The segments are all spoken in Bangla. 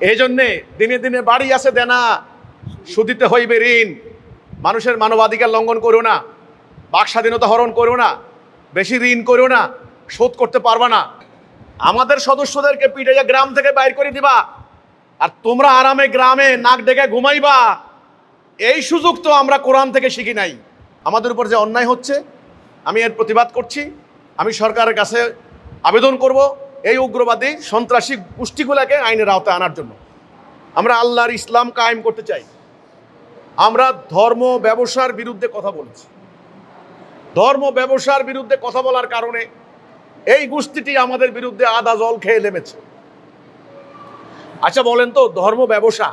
এই জন্যে দিনে দিনে বাড়ি আছে দেনা, সুদিতে হইবে ঋণ। মানুষের মানবাধিকার লঙ্ঘন করো না, বাক স্বাধীনতা হরণ করো না, বেশি ঋণ করো না, শোধ করতে পারবা না। আমাদের সদস্যদেরকে পিটাইয়া গ্রাম থেকে বাইর করে দিবা, আর তোমরা আরামে গ্রামে নাক ডেকে ঘুমাইবা। এই সুযোগ তো আমরা কোরআন থেকে শিখি নাই। আমাদের উপর যে অন্যায় হচ্ছে, আমি এর প্রতিবাদ করছি। আমি সরকারের কাছে আবেদন করব এই উগ্রবাদী সন্ত্রাসী গোষ্ঠীগুলোকে আইনের আওতায় আনার জন্য। আমরা আল্লাহর ইসলাম কায়েম করতে চাই। আমরা ধর্ম ব্যবসার বিরুদ্ধে কথা বলছি। ধর্ম ব্যবসার বিরুদ্ধে কথা বলার কারণে এই গোষ্ঠীটি আমাদের বিরুদ্ধে আদা জল খেয়ে নেমেছে। আচ্ছা বলেন তো, ধর্ম ব্যবসা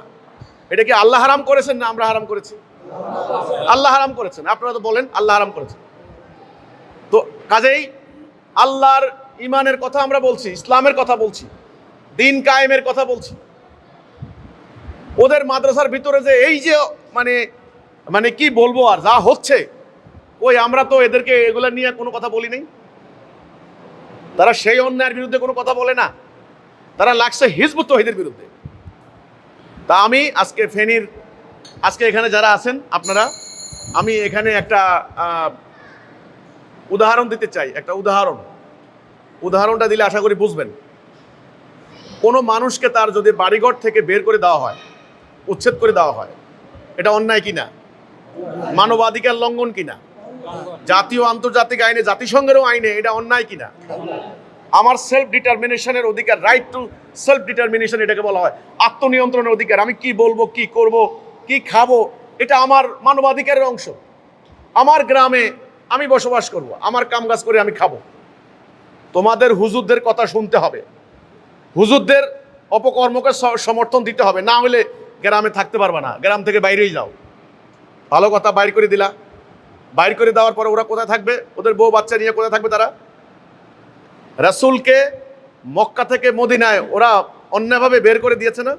এটা কি আল্লাহ হারাম করেছেন না আমরা হারাম করেছি? আল্লাহ হারাম করেছেন। আপনারা তো বলেন আল্লাহ হারাম করেছেন। তো কাজেই আল্লাহর ইমানের কথা আমরা বলছি, ইসলামের কথা বলছি, দিন কায়েমের কথা বলছি। ওদের মাদ্রাসার ভিতরে যে এই যে মানে মানে কি বলবো, আর যা হচ্ছে, ওই আমরা তো এদেরকে এগুলা নিয়ে কোনো কথা বলি নাই। তারা সেই অন্যায়ের বিরুদ্ধে কোনো কথা বলে না, তারা লাগছে হিজবুত তৌহিদের বিরুদ্ধে। তা আমি আজকে ফেনীর, আজকে এখানে যারা আছেন আপনারা, আমি এখানে একটা উদাহরণ দিতে চাই। একটা উদাহরণটা দিলে আশা করি বুঝবেন। কোনো মানুষকে তার যদি বাড়িঘর থেকে বের করে দেওয়া হয়, উচ্ছেদ করে দেওয়া হয়, এটা অন্যায় কিনা? মানবাধিকার লঙ্ঘন কিনা? জাতীয় আন্তর্জাতিক আইনে, জাতিসংঘেরও আইনে এটা অন্যায় কিনা? আমার সেলফ ডিটারমিনেশনের অধিকার, রাইট টু সেলফ ডিটারমিনেশন এটাকে বলা হয়, আত্মনিয়ন্ত্রণের অধিকার। আমি কি বলবো, কি করব, কি খাবো, এটা আমার মানবাধিকারের অংশ। আমার গ্রামে আমি বসবাস করব, আমার কাম কাজ করে আমি খাবো। তোমাদের হুজুরদের কথা শুনতে হবে, হুজুরদের অপকর্মকে সমর্থন দিতে হবে, না হলে গ্রামে থাকতে পারবে না, গ্রাম থেকে বাইরেই যাও। ভালো কথা, বাইর করে দিলা, বাইর করে দেওয়ার পরে ওরা কোথায় থাকবে? ওদের বউ বাচ্চা নিয়ে কোথায় থাকবে তারা? রাসূলকে মক্কা থেকে মদিনায় ওরা অন্যায়ভাবে বের করে দিয়েছে না?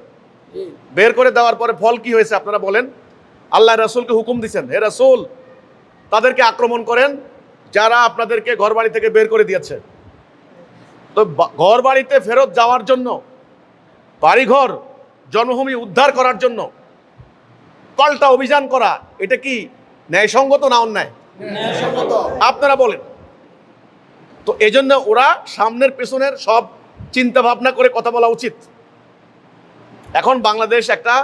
বের করে দেওয়ার পরে ফল কি হয়েছে আপনারা বলেন? আল্লাহ রাসূলকে হুকুম দিয়েছেন, হে রাসূল তাদেরকে আক্রমণ করেন যারা আপনাদেরকে ঘরবাড়ি থেকে বের করে দিয়েছে। তো ঘরবাড়িতে ফেরত যাওয়ার জন্য, বাড়িঘর জন্মভূমি উদ্ধার করার জন্য পাল্টা অভিযান করা, এটা কি ন্যায়সঙ্গত না অন্যায়? আপনারা বলেন। তো এজন্য ওরা সামনের পেছনের সব চিন্তা ভাবনা করে কথা বলা উচিত। এখন বাংলাদেশ একটা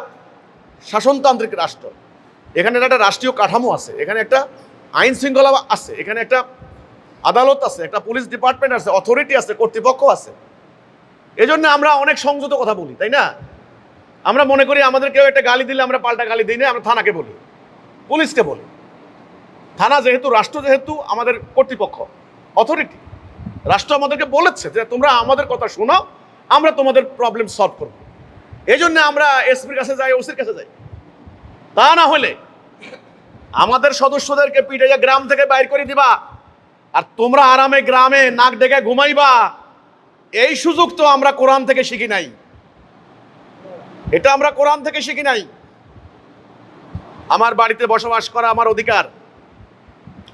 শাসনতান্ত্রিক রাষ্ট্র, এখানে একটা রাষ্ট্রীয় কাঠামো আছে, এখানে একটা আইন শৃঙ্খলা আছে, এখানে একটা আদালত আছে, একটা পুলিশ ডিপার্টমেন্ট আছে, অথরিটি আছে, কর্তৃপক্ষ আছে। এজন্য আমরা অনেক সংযত কথা বলি, তাই না? আমরা মনে করি আমাদের কেউ একটা গালি দিলে আমরা পাল্টা গালি দিই না, আমরা থানাকে বলি, পুলিশকে বলি। থানা যেহেতু রাষ্ট্র, যেহেতু আমাদের কর্তৃপক্ষ, অথরিটি, রাষ্ট্র আমাদেরকে বলেছে যে তোমরা আমাদের কথা শোনো, আমরা তোমাদের প্রবলেম সলভ করব। এই জন্য আমরা এসপির কাছে যাই, ওসির কাছে যাই। তা না হলে আমাদের সদস্যদেরকে পিটাইয়া গ্রাম থেকে বাইর করে দিবা, আর তোমরা আরামে গ্রামে নাক ডেকে ঘুমাইবা। এই সুযোগ তো আমরা কোরআন থেকে শিখি নাই। এটা আমরা কোরআন থেকে শিখি নাই। আমার বাড়িতে বসবাস করা আমার অধিকার।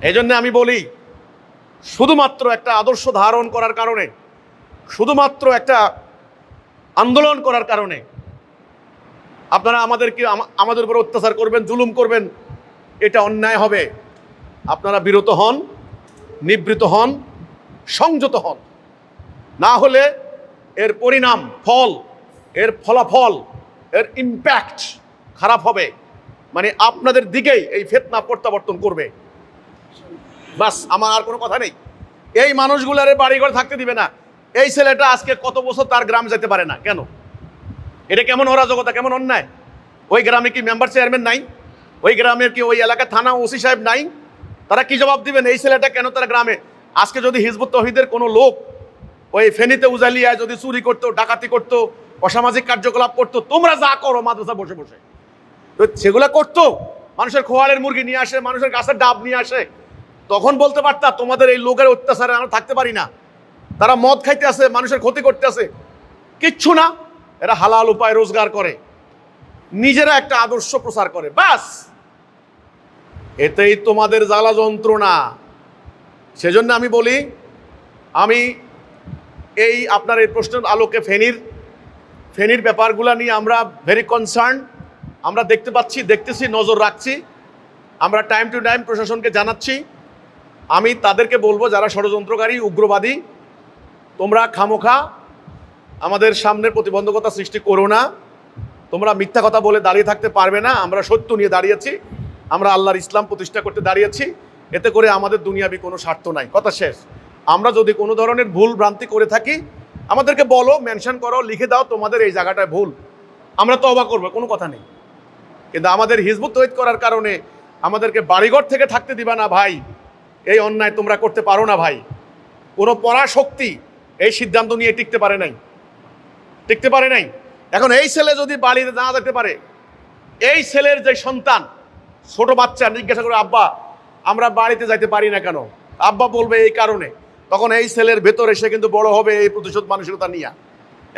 এই জন্য আমি বলি, শুধুমাত্র একটা আদর্শ ধারণ করার কারণে, শুধুমাত্র একটা আন্দোলন করার কারণে আপনারা আমাদের উপর অত্যাচার করবেন, জুলুম করবেন, এটা অন্যায় হবে। আপনারা বিরত হন, নিবৃত হন, সংযত হন। না হলে এর পরিণাম, ফল, এর ফলাফল, এর ইম্প্যাক্ট খারাপ হবে। মানে আপনাদের দিকেই এই ফিতনা প্রত্যাবর্তন করবে। বাস, আমার আর কোনো কথা নেই। এই মানুষগুলার বাড়িঘর থাকতে দিবে না। এই ছেলেটা আজকে কত বছর তার গ্রাম যেতে পারে না কেন? এটা কেমন অরাজকতা, কেমন অন্যায়? ওই গ্রামে কি মেম্বার চেয়ারম্যান নাই? ওই গ্রামের কি ওই এলাকার থানা ওসি সাহেব নাই? তারা কি জবাব দিবেন এই ছেলেটা কেন তার গ্রামে? আজকে যদি হিজবুত তৌহিদের কোনো লোক ওই ফেনীতে উজালিয়ায় যদি চুরি করতো, ডাকাতি করতো, অসামাজিক কার্যকলাপ করতো, তোমরা যা করো মাদ্রাসা বসে বসে, তো সেগুলা করতো, মানুষের খোয়ালের মুরগি নিয়ে আসে, মানুষের গাছের ডাব নিয়ে আসে, তখন বলতে পারতা তোমাদের এই লোকের অত্যাচারে আমরা থাকতে পারি না, তারা মদ খাইতে আসে, মানুষের ক্ষতি করতে আসে। কিচ্ছু না, এরা হালাল উপায় রোজগার করে, নিজেরা একটা আদর্শ প্রচার করে, ব্যাস এতেই তোমাদের জ্বালা যন্ত্রণা। সেজন্য আমি বলি, আমি এই আপনার এই প্রশ্নের আলোকে ফেনীর ব্যাপারগুলো নিয়ে আমরা ভেরি কনসার্ন। আমরা দেখতেছি, নজর রাখছি। আমরা টাইম টু টাইম প্রশাসনকে জানাচ্ছি। আমি তাদেরকে বলবো, যারা ষড়যন্ত্রকারী, উগ্রবাদী, তোমরা খামোখা আমাদের সামনে প্রতিবন্ধকতা সৃষ্টি করো না। তোমরা মিথ্যা কথা বলে দাঁড়িয়ে থাকতে পারবে না। আমরা সত্য নিয়ে দাঁড়িয়েছি, আমরা আল্লাহর ইসলাম প্রতিষ্ঠা করতে দাঁড়িয়েছি। এতে করে আমাদের দুনিয়াবি কোনো স্বার্থ নাই। কথা শেষ। আমরা যদি কোনো ধরনের ভুল ভ্রান্তি করে থাকি, আমাদেরকে বলো, মেনশন করো, লিখে দাও তোমাদের এই জায়গাটায় ভুল, আমরা তওবা করবো, কোনো কথা নেই। কিন্তু আমাদের হিজবুত তৈরি করার কারণে আমাদেরকে বাড়িঘর থেকে থাকতে দিবা না ভাই। এই অন্যায় তোমরা করতে পারো না ভাই। কোনো পরাশক্তি এই সিদ্ধান্ত নিয়ে টিকতে পারে নাই। এখন এই ছেলে যদি বাড়িতে না যেতে পারে, এই ছেলের যে সন্তান, ছোট বাচ্চা, জিজ্ঞাসা করে আব্বা আমরা বাড়িতে যাইতে পারি না কেন, আব্বা বলবে এই কারণে। তখন এই ছেলের ভেতরে সে কিন্তু বড় হবে এই প্রতিশোধ মানসিকতা নিয়ে।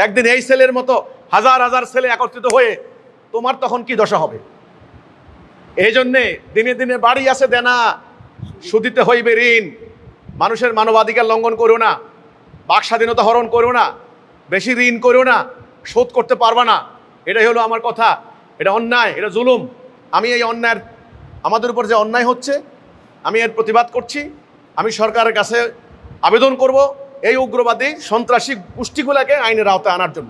একদিন এই ছেলের মতো হাজার হাজার ছেলে একত্রিত হয়ে তোমার তখন কি দশা হবে। এই জন্যে দিনে দিনে বাড়ি আছে দেনা, সুদিতে হইবে ঋণ। মানুষের মানবাধিকার লঙ্ঘন করো না, বাক স্বাধীনতা হরণ করো না, বেশি ঋণ করো না, শোধ করতে পারবা না। এটাই হলো আমার কথা। এটা অন্যায়, এটা জুলুম। আমি এই অন্যায়ের, আমাদের উপর যে অন্যায় হচ্ছে, আমি এর প্রতিবাদ করছি। আমি সরকারের কাছে আবেদন করব এই উগ্রবাদী সন্ত্রাসী গোষ্ঠীগুলোকে আইনের আওতায় আনার জন্য।